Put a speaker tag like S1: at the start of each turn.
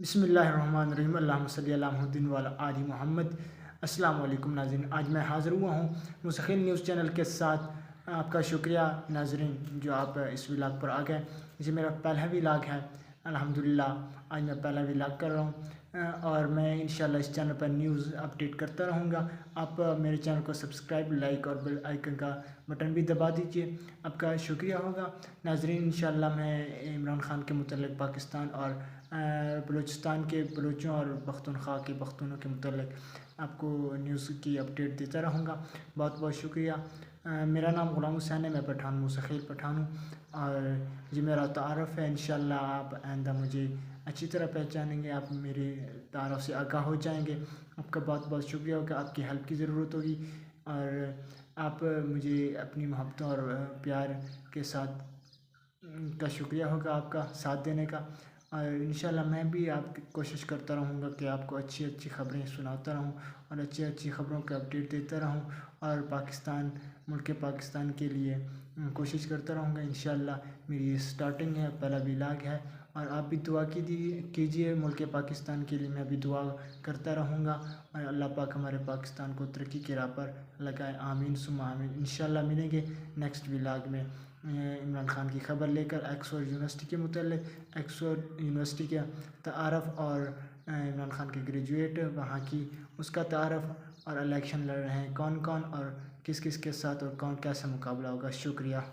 S1: बिस्मिल्लाहिर्रहमानिर्रहीम अल्लाहुम्मा सल्ली अला मुहम्मदिन व अला आलि मोहम्मद। अस्सलाम वालेकुम नाज़रीन, आज मैं हाज़िर हुआ हूँ मुस्तकिल न्यूज़ चैनल के साथ। आपका शुक्रिया नाज़रीन जो आप इस व्लॉग पर आ गए। ये मेरा पहला व्लॉग है, अल्हम्दुलिल्लाह आज मैं पहला व्लॉग कर रहा हूँ और मैं इंशाल्लाह इस चैनल पर न्यूज़ अपडेट करता रहूँगा। आप मेरे चैनल को सब्सक्राइब, लाइक और बेल आइकन का बटन भी दबा दीजिए, आपका शुक्रिया होगा नाज़रीन। इंशाल्लाह मैं इमरान खान के मुतल्लिक़ पाकिस्तान और बलूचिस्तान के बलूचों और पख्तूनख्वा के पख्तूनों के मुतल्लिक़ आपको न्यूज़ की अपडेट देता रहूँगा। बहुत बहुत शुक्रिया। मेरा नाम ग़ुलाम हुसैन है, मैं पठान मुस्तकिल पठान हूँ और ये मेरा तारुफ़ है। इंशाल्लाह आप आइंदा मुझे अच्छी तरह पहचानेंगे, आप मेरे तारुफ़ से आगाह हो जाएंगे। आपका बहुत बहुत शुक्रिया होगा, आपकी हेल्प की ज़रूरत होगी और आप मुझे अपनी मोहब्बतों और प्यार के साथ का शुक्रिया होगा आपका साथ देने का। और इंशाल्लाह मैं भी आपकी कोशिश करता रहूँगा कि आपको अच्छी अच्छी ख़बरें सुनाता रहूँ और अच्छी अच्छी ख़बरों का अपडेट देता रहूँ और मुल्क पाकिस्तान के लिए कोशिश करता रहूँगा। इंशाल्लाह मेरी ये स्टार्टिंग है, पहला व्लॉग है और आप भी दुआ कीजिए मुल्क पाकिस्तान के लिए। मैं भी दुआ करता रहूँगा और अल्लाह पाक हमारे पाकिस्तान को तरक्की की राह पर लगाए, आमीन सुम्मा आमीन। इंशाल्लाह मिलेंगे नेक्स्ट व्लॉग में इमरान खान की ख़बर लेकर ऑक्सफोर्ड यूनिवर्सिटी के मुतल्लिक़। ऑक्सफोर्ड यूनिवर्सिटी का तारफ़ और इमरान खान के ग्रेजुएट वहाँ की उसका तारफ़ और इलेक्शन लड़ रहे हैं कौन कौन और किस किस के साथ और कौन कैसा मुकाबला होगा। शुक्रिया।